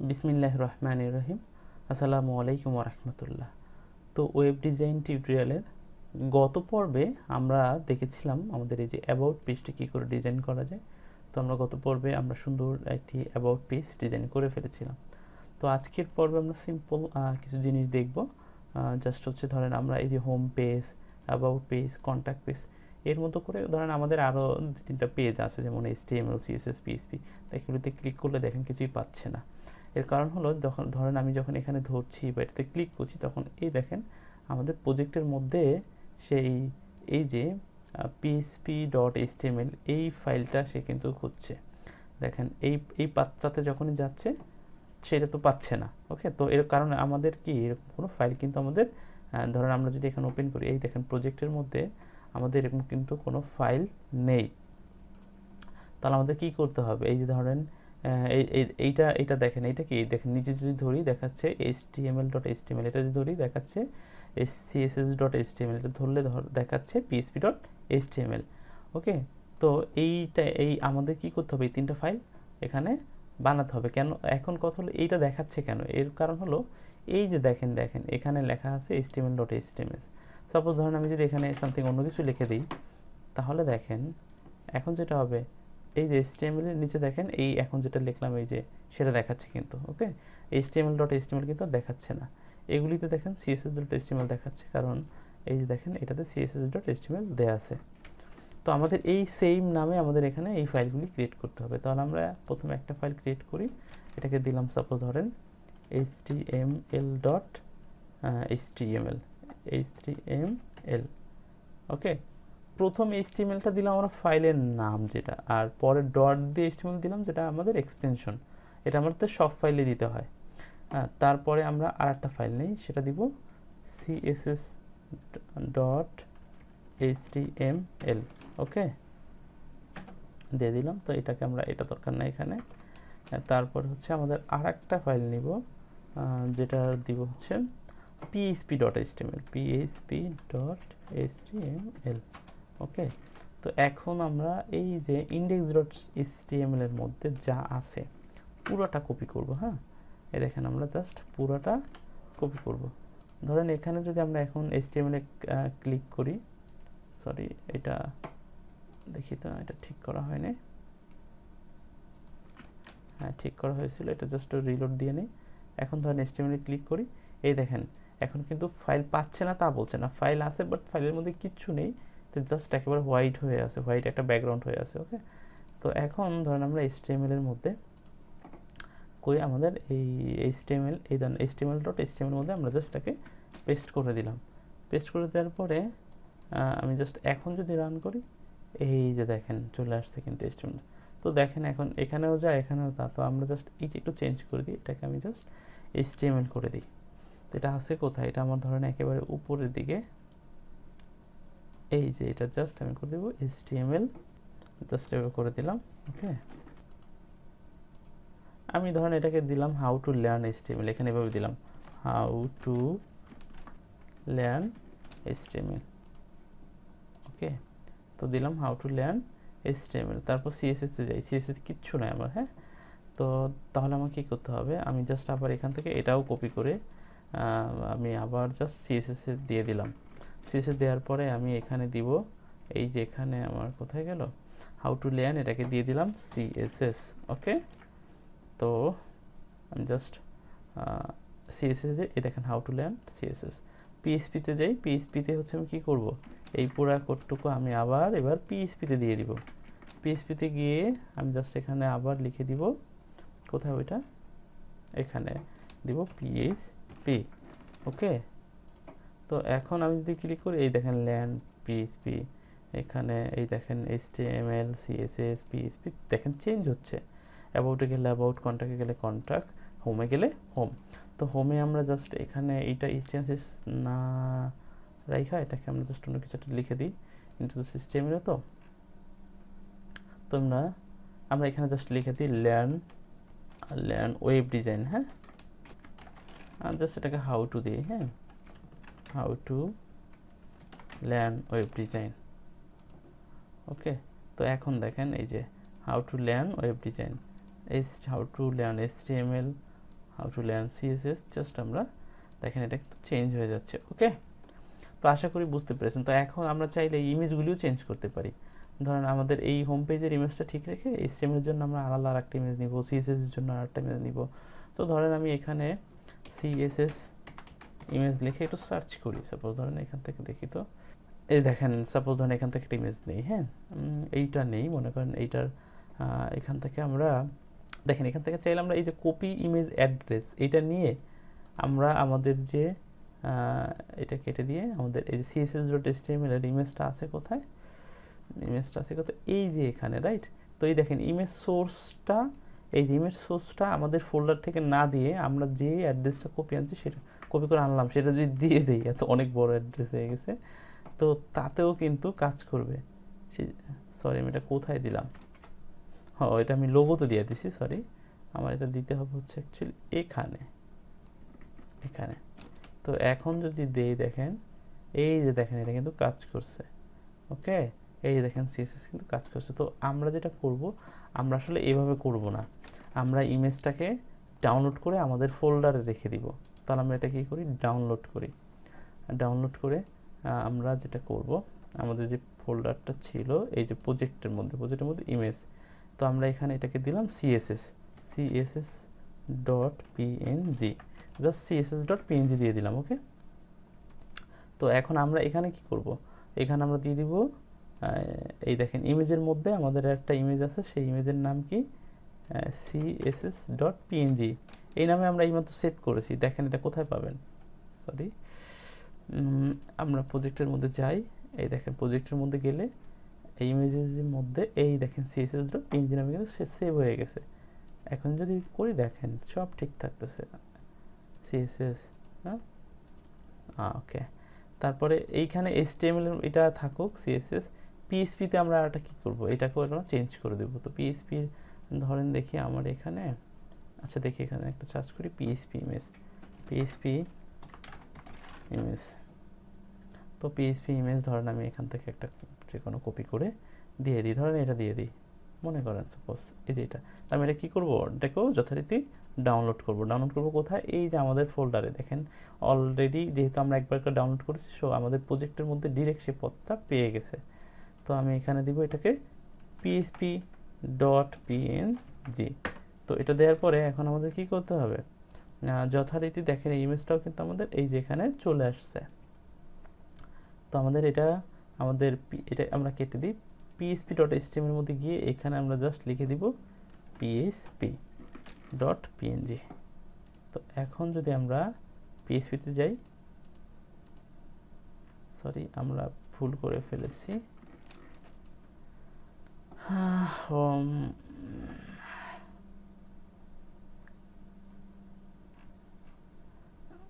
বিসমিল্লাহির রহমানির রহিম। আসসালামু আলাইকুম ওয়া রাহমাতুল্লাহ। তো ওয়েব ডিজাইন টিউটোরিয়ালের গত পর্বে আমরা দেখেছিলাম আমাদের এই যে অ্যাবাউট পেজটি কী করে ডিজাইন করা যায়। তো আমরা গত পর্বে আমরা সুন্দর একটি অ্যাবাউট পেজ ডিজাইন করে ফেলেছিলাম। তো আজকের পর্বে আমরা সিম্পল কিছু জিনিস দেখব। জাস্ট হচ্ছে ধরেন আমরা এই যে home page, about page, contact page এর মতো করে ধরেন আমাদের আরও 2-3টা পেজ আছে, যেমন HTML, CSS, PHP। এগুলোতে ক্লিক করলে দেখেন কিছুই পাচ্ছে না। এর কারণ হলো যখন ধরেন আমি যখন এখানে ধরছি বা এটাতে ক্লিক করছি, তখন এই দেখেন আমাদের প্রজেক্টের মধ্যে সেই এই যে php.html এই ফাইলটা সে কিন্তু খুঁজছে। দেখেন এই পাতাতে যখনই যাচ্ছে সেটা তো পাচ্ছে না। ওকে, তো এর কারণে আমাদের কি এরকম কোনো ফাইল কিন্তু আমাদের ধরেন আমরা যদি এখানে ওপেন করি, এই দেখেন প্রজেক্টের মধ্যে আমাদের এরকম কিন্তু কোনো ফাইল নেই। তাহলে আমাদের কি করতে হবে? এই যে ধরেন এইটা দেখেন, এইটা কি দেখেন নিচে যদি ধরি দেখাচ্ছে html.html, এটা যদি ধরি দেখাচ্ছে css.html, এটা ধরলে দেখাচ্ছে php.html। ওকে, তো এই আমাদের কি করতে হবে? এই 3টা ফাইল এখানে বানাতে হবে। কেন এখন কথা হলো এইটা দেখাচ্ছে কেন? এর কারণ হলো এই যে দেখেন এখানে লেখা আছে html.html। সাপোজ ধরেন আমি যদি এখানে সামথিং অন্য কিছু লিখে দিই, তাহলে দেখেন এখন যেটা হবে এই যে HTML এর নিচে দেখেন এই এখন যেটা লিখলাম এই যে সেটা দেখাচ্ছে কিন্তু। ওকে, html.html কিন্তু দেখাচ্ছে না। এগুলিতে দেখেন css.html দেখাচ্ছে, কারণ এই যে দেখেন এটাতে css.html দেয়া আছে। তো আমাদের এই সেম নামে আমাদের এখানে এই ফাইলগুলি ক্রিয়েট করতে হবে। তাহলে আমরা প্রথমে একটা ফাইল ক্রিয়েট করি, এটাকে দিলাম সাপোজ ধরেন html. ওকে, প্রথম HTML-টা দিলাম আমরা ফাইলের নাম যেটা, আর পরে ডট দিয়ে HTML দিলাম যেটা আমাদের এক্সটেনশন। এটা আমাদের সব ফাইলে দিতে হয়। তারপরে আমরা আর একটা ফাইল নেই, সেটা দিব css.html। ওকে, দিয়ে দিলাম। তো এটাকে আমরা এটা দরকার নাই এখানে। তারপর হচ্ছে আমাদের আর একটা ফাইল নিব, যেটা দিব হচ্ছে php.html। ওকে, তো এখন আমরা এই যে index.html এর মধ্যে যা আছে পুরোটা কপি করব। হ্যাঁ, এই দেখেন আমরা জাস্ট পুরোটা কপি করব। ধরেন এখানে যদি আমরা এখন HTML এ ক্লিক করি, সরি এটা দেখি তো এটা ঠিক করা হয়নি। হ্যাঁ, ঠিক করা হয়েছিল, এটা জাস্ট রিলোড দিয়ে নিই। এখন ধরেন HTML এ ক্লিক করি, এই দেখেন এখন কিন্তু ফাইল পাচ্ছে না তা বলছে না, ফাইল আছে বাট ফাইলের মধ্যে কিচ্ছু নেই। তো জাস্ট একেবারে হোয়াইট হয়ে আছে, হোয়াইট একটা ব্যাকগ্রাউন্ড হয়ে আছে। ওকে, তো এখন ধরেন আমরা HTML এর মধ্যে কই আমাদের এই HTML, এই ধরেন HTML.html এর মধ্যে আমরা জাস্ট এটাকে পেস্ট করে দিলাম। পেস্ট করে দেওয়ার পরে আমি জাস্ট এখন যদি রান করি, এই যে দেখেন চলে আসছে কিন্তু HTML। তো দেখেন এখন এখানেও যা এখানেও তা। তো আমরা জাস্ট এইটা একটু চেঞ্জ করে দিই, এটাকে আমি জাস্ট HTML করে দিই। তো এটা আছে কোথায়? এটা আমার ধরেন একেবারে উপরের দিকে, এই যে এটা জাস্ট আমি করে দেবো HTML, জাস্ট এভাবে করে দিলাম। ওকে, আমি ধরেন এটাকে দিলাম হাউ টু লার্ন HTML, এখানে এভাবে দিলাম হাউ টু লার্ন HTML। ওকে, তো দিলাম হাউ টু লার্ন HTML। তারপর CSS তে যাই, CSS কিচ্ছু নাই আমার। হ্যাঁ, তো তাহলে আমার কী করতে হবে? আমি জাস্ট আবার এখান থেকে এটাও কপি করে আমি আবার জাস্ট CSS এ দিয়ে দিলাম। CSS দেওয়ার পরে আমি এখানে দিব, এই যে এখানে আমার কোথায় গেল হাউ টু লার্ন, এটাকে দিয়ে দিলাম CSS। ওকে, তো আমি জাস্ট CSS এ এই দেখেন how to learn CSS। PHP তে যাই, PHP তে হচ্ছে আমি কী করব? এই পুরা কোডটুকু আমি আবার এবার PHP তে দিয়ে দিব। PHP তে গিয়ে আমি জাস্ট এখানে আবার লিখে দিব, কোথায় ওইটা, এখানে দিব PHP। ওকে, তো এখন আমি যদি ক্লিক করি, এই দেখেন ল্যান্ড PHP, এখানে এই দেখেন HTML, CSS, PHP দেখেন চেঞ্জ হচ্ছে। অ্যাবাউটে গেলে অ্যাবাউট, কন্ট্যাক্টে গেলে কন্ট্যাক্ট, হোমে গেলে হোম। তো হোমে আমরা জাস্ট এখানে এইটা HTML না রাইখা এটাকে আমরা জাস্ট অন্য কিছু একটা লিখে দিই ইন্টু দ্য সিস্টেমে। তো আমরা এখানে জাস্ট লিখে দিই লার্ন ওয়েব ডিজাইন। হ্যাঁ, জাস্ট এটাকে হাউ টু দিই। হ্যাঁ, how to learn web design. Okay, তো এখন দেখেন এই যে how to learn web design, how to learn HTML, how to learn CSS, just আমরা দেখেন এটা কিন্তু চেঞ্জ হয়ে যাচ্ছে। ওকে, তো আশা করি বুঝতে পেরেছেন। তো এখন আমরা চাইলে ইমেজগুলিও চেঞ্জ করতে পারি। ধরেন আমাদের এই হোম পেজের ইমেজটা ঠিক রেখে HTML এর জন্য আমরা আলাদা আরেকটা ইমেজ নিব, সিএসএস এর জন্য আরেকটা ইমেজ নিব। তো ধরেন আমি এখানে সিএসএস ইমেজ লিখে একটু সার্চ করি, সাপোজ ধরেন এখান থেকে দেখি। তো এই দেখেন, সাপোজ ধরেন এখান থেকে একটা ইমেজ নেই, হ্যাঁ এইটা নেই, মনে করেন এইটার এখান থেকে আমরা দেখেন এখান থেকে চাইলে আমরা এই যে কপি ইমেজ অ্যাড্রেস এটা নিয়ে আমরা আমাদের যে এটা কেটে দিয়ে আমাদের এই যে css.html এর ইমেজটা আছে কোথায়, ইমেজটা আছে কোথায়, এই যে এখানে, রাইট। তো এই দেখেন ইমেজ সোর্সটা, এই যে ইমেজ সোর্সটা আমাদের ফোল্ডার থেকে না দিয়ে আমরা যে অ্যাড্রেসটা কপি আনছি সেটা কপি করে আনলাম, সেটা যদি দিয়ে দেই, এত অনেক বড় অ্যাড্রেস হয়ে গেছে, তো তাতেও কিন্তু কাজ করবে। সরি আমি এটা কোথায় দিলাম, হ্যাঁ এটা আমি লোগোতে দিয়ে দিছি, সরি আমার এটা দিতে হবে হচ্ছে অ্যাকচুয়ালি এখানে, এখানে। তো এখন যদি দেই দেখেন এই যে দেখেন এটা কিন্তু কাজ করছে। ওকে, এই যে দেখেন সিএসএস কিন্তু কাজ করছে। তো আমরা যেটা করব, আমরা আসলে এভাবে করব না, আমরা ইমেজটাকে ডাউনলোড করে আমাদের ফোল্ডারে রেখে দিব। তাহলে আমরা এটা কী করি, ডাউনলোড করি। ডাউনলোড করে আমরা যেটা করব, আমাদের যে ফোল্ডারটা ছিল এই যে প্রজেক্টের মধ্যে ইমেজ, তো আমরা এখানে এটাকে দিলাম css dot PNG, just css dot PNG দিয়ে দিলাম। ওকে, তো এখন আমরা এখানে কি করব, এখানে আমরা দিয়ে দিব এই দেখেন ইমেজের মধ্যে আমাদের একটা ইমেজ আছে, সেই ইমেজের নাম কি css ডট পিএনজি, এই নামে আমরা এইমাত্র সেভ করেছি। দেখেন এটা কোথায় পাবেন, সরি আমরা প্রজেক্টের মধ্যে যাই, এই দেখেন প্রজেক্টের মধ্যে গেলে এই ইমেজের মধ্যে এই দেখেন css ডট পিএনজি নামে কিন্তু সেভ হয়ে গেছে। এখন যদি করি দেখেন সব ঠিক থাকতেছে, css, হ্যাঁ ওকে। তারপরে এইখানে HTML এটা থাকুক CSS, PHP তে আমরা এটা কি করব, এটাকেও আমরা চেঞ্জ করে দেব। তো PHP ধরেন দেখি আমার এখানে, আচ্ছা দেখি এখানে একটা সার্চ করি PHP ইমেজ, তো PHP ইমেজ ধরেন আমি এখান থেকে একটা যে কোনো কপি করে দিয়ে দিই, ধরেন এটা দিয়ে দিই, মনে করেন সাপোজ এই যে এটা, আমি এটা কী করবো, এটাকেও যথারীতি ডাউনলোড করব কোথায়, এই যে আমাদের ফোল্ডারে দেখেন অলরেডি যেহেতু আমরা একবার করে ডাউনলোড করেছি, সো আমাদের প্রজেক্টের মধ্যে ডিরেক্ট সে পথটা পেয়ে গেছে। তো আমি এখানে দিব এটাকে php.png, তো এটা দেওয়ার পরে এখন আমাদের কি করতে হবে, যথারীতি দেখেন এই ইমেজটাও কিন্তু আমাদের এই যে এখানে চলে আসছে। তো আমাদের এটা আমরা কেটে দিই, php.html এর মধ্যে গিয়ে এখানে আমরা জাস্ট লিখে দিব php.png। তো এখন যদি আমরা PHP তে যাই, সরি আমরা ভুল করে ফেলেছি,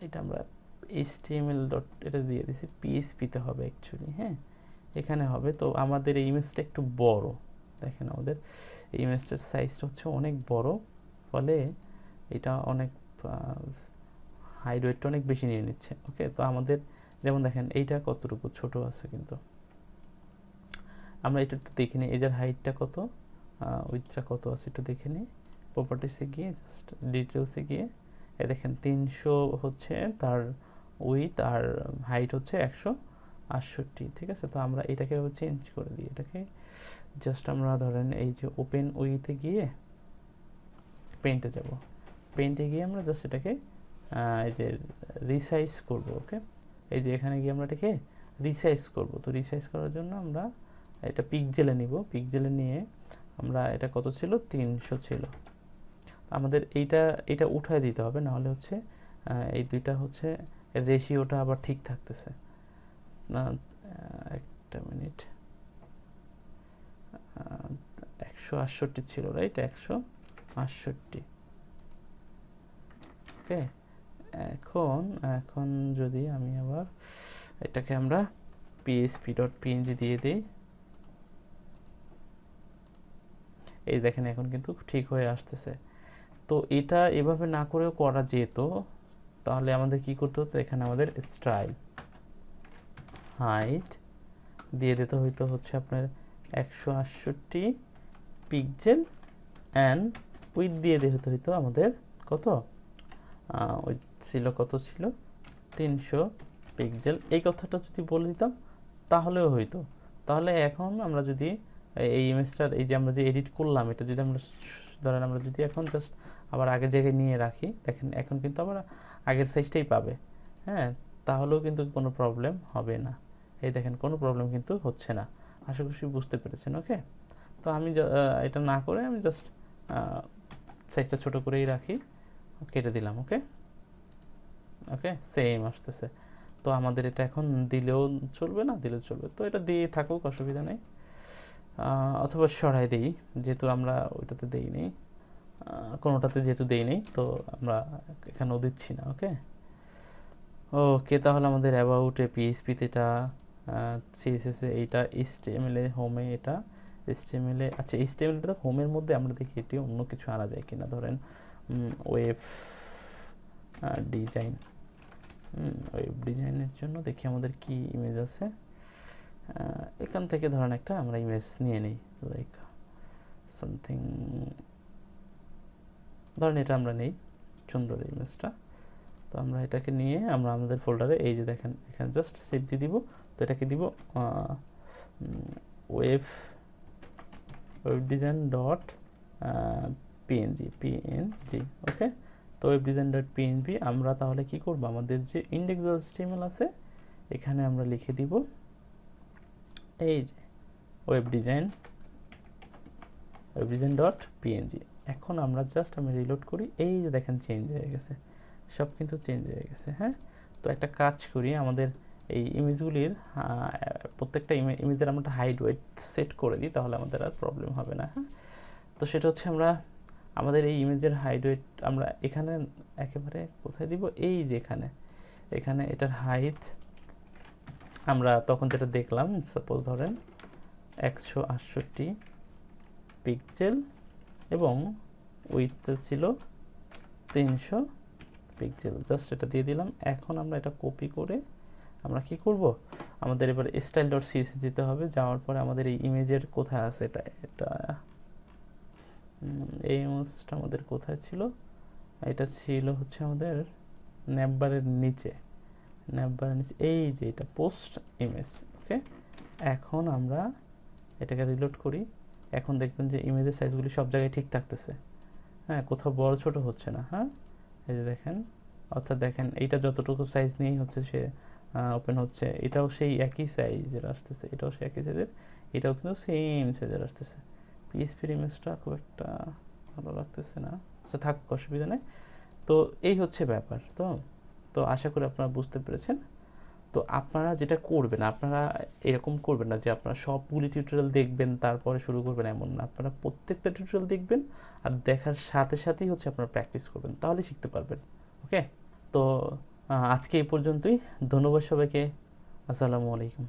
এটা আমরা HTML ডট এটা দিয়ে দিছি, PHP তে হবে অ্যাকচুয়ালি, হ্যাঁ এখানে হবে। তো আমাদের এই ইমেজটা একটু বড়, দেখেন আমাদের এই ইমেজটার সাইজটা হচ্ছে অনেক বড়, ফলে এটা অনেক হাইট ওয়েটটা অনেক বেশি নিয়ে নিচ্ছে। ওকে, তো আমাদের যেমন দেখেন এইটা কতটুকু ছোট আছে, কিন্তু আমরা এটা একটু দেখে নিই, এটার হাইটটা কত, উইথটা কত আছে একটু দেখে নিই। প্রপার্টিসে গিয়ে জাস্ট ডিটেলসে গিয়ে এই দেখেন 300 হচ্ছে তার উইথ, আর হাইট হচ্ছে 168, ঠিক আছে। তো আমরা এটাকে চেঞ্জ করে দিই, এটাকে জাস্ট আমরা ধরেন এই যে ওপেন উইথে গিয়ে পেইন্টে যাব, পেইন্টে গিয়ে আমরা জাস্ট এটাকে এই যে রিসাইজ করব। ওকে, এই যে এখানে গিয়ে আমরা এটাকে রিসাইজ করব। তো রিসাইজ করার জন্য আমরা এটা পিক্সেলে নিব, পিক্সেলে নিয়ে আমরা এটা কত ছিল, 300 ছিল, আমাদের এইটা উঠায় দিতে হবে, নাহলে হচ্ছে এই দুইটা হচ্ছে রেশিওটা আবার ঠিক থাকতেছে না। একটা মিনিট, 168 ছিল, রাইট, 168। ওকে, এখন যদি আমি আবার এটাকে আমরা php.png দিয়ে দিই, এই দেখেন এখন কিন্তু ঠিক হয়ে আসতেছে। তো এটা এভাবে না করেও করা যেত, তাহলে আমাদের কি করতে হতো, এখানে আমাদের স্টাইল হাইট দিয়ে দিতে হইতো হচ্ছে আপনার 168 পিক্সেল, অ্যান্ড উইথ দিয়ে দিতে হইতো আমাদের কত, ওই ছিল কত ছিল 300 পিক্সেল। এই কথাটা যদি বলে দিতাম তাহলেও হইতো। তাহলে এখন আমরা যদি এই ইমেজটার এই যে আমরা যে এডিট করলাম এটা যদি আমরা ধরেন আমরা যদি এখন জাস্ট আবার আগের জায়গায় নিয়ে রাখি, দেখেন এখন কিন্তু আমরা আগের সাইজটাই পাবে। হ্যাঁ, তাহলেও কিন্তু কোনো প্রবলেম হবে না। এই দেখেন কোনো প্রবলেম কিন্তু হচ্ছে না। আশা করি বুঝতে পেরেছেন। ওকে, তো আমি এটা না করে আমি জাস্ট সাইজটা ছোট করেই রাখি, কেটে দিলাম। ওকে ওকে, সেম আসতেছে। তো আমাদের এটা এখন দিলেও চলবে, না দিলেও চলবে, তো এটা দিয়ে থাকুক, অসুবিধা নেই। অথবা সরাই দিই, যেহেতু আমরা ওইটাতে দেই নেই, কোনোটাতে যেহেতু দেই নেই, তো আমরা এখানেও দিচ্ছি না। ওকে ওকে, তাহলে আমাদের অ্যাবাউটে পিএইচপিতে এটা, সিএসএসে এইটা, এইচটিএমএল এ হোমে এটা, এইচটিএমএল এ আচ্ছা এইচটিএমএলটা হোমের মধ্যে আমরা দেখি এটি অন্য কিছু আনা যায় কিনা, ধরেন ওয়েব ডিজাইন, ওয়েব ডিজাইনের জন্য দেখি আমাদের কি ইমেজ আছে। এখান থেকে ধরেন একটা আমরা ইমেজ নিয়ে নিই, লাইক সামথিং, ধরেন এটা আমরা নেই, সুন্দর ইমেজটা। তো আমরা এটাকে নিয়ে আমরা আমাদের ফোল্ডারে এই যে দেখেন এখানে জাস্ট সেভ দিয়ে দিব। তো এটাকে দিব ওয়েব ডিজাইন ডট পিএনজি। ওকে, তো ওয়েব ডিজাইন ডট পিএনজি আমরা তাহলে কি করব, আমাদের যে index.html আছে এখানে আমরা লিখে দিব এই যে ওয়েব ডিজাইন ডট পিএনজি। এখন আমরা জাস্ট আমি রিলোড করি, এই যে দেখেন চেঞ্জ হয়ে গেছে, সব কিন্তু চেঞ্জ হয়ে গেছে। হ্যাঁ, তো একটা কাজ করি, আমাদের এই ইমেজগুলির প্রত্যেকটা ইমেজের আমরা হাইড ওয়েট সেট করে দিই, তাহলে আমাদের আর প্রবলেম হবে না। হ্যাঁ, তো সেটা হচ্ছে আমরা আমাদের এই ইমেজের হাইড ওয়েট আমরা এখানে একেবারে কোথায় দিব, এই যে এখানে এটার হাইট আমরা তখন যেটা দেখলাম, সাপোজ ধরেন 168 পিক্সেল এবং উইথটা ছিল 300 পিক্সেল, জাস্ট এটা দিয়ে দিলাম। এখন আমরা এটা কপি করে আমরা কি করব, আমাদের এবার স্টাইল ডট সিএসএস যেতে হবে, যাওয়ার পরে আমাদের এই ইমেজের কোথায় আছে এটা এই ইমেজটা আমাদের কোথায় ছিল, এটা ছিল হচ্ছে আমাদের ন্যাববারের নিচে, এই যে এটা পোস্ট ইমেজ। ওকে, এখন আমরা এটাকে রিলোড করি, এখন দেখবেন যে ইমেজের সাইজগুলি সব জায়গায় ঠিক থাকতেছে। হ্যাঁ, কোথাও বড় ছোট হচ্ছে না। হ্যাঁ, এই যে দেখেন, অর্থাৎ দেখেন এইটা যতটুকু সাইজ নিয়েই হচ্ছে সে ওপেন হচ্ছে, এটাও সেই একই সাইজের আসতেছে, এটাও সেই একই সাইজের, এটাও কিন্তু সেম সাইজের আসতেছে। পিএইচপির ইমেজটা খুব একটা ভালো লাগতেছে না, আচ্ছা থাক, অসুবিধা নেই। তো এই হচ্ছে ব্যাপার। তো আশা করি আপনারা বুঝতে পেরেছেন। তো আপনারা যেটা করবেন, আপনারা এরকম করবেন না যে আপনারা সবগুলি টিউটোরিয়াল দেখবেন তারপরে শুরু করবেন, এমন না। আপনারা প্রত্যেকটা টিউটোরিয়াল দেখবেন আর দেখার সাথে সাথেই হচ্ছে আপনারা প্র্যাকটিস করবেন, তাহলে শিখতে পারবেন। ওকে, তো আজকে এই পর্যন্তই। ধন্যবাদ সবাইকে। আসসালামু আলাইকুম।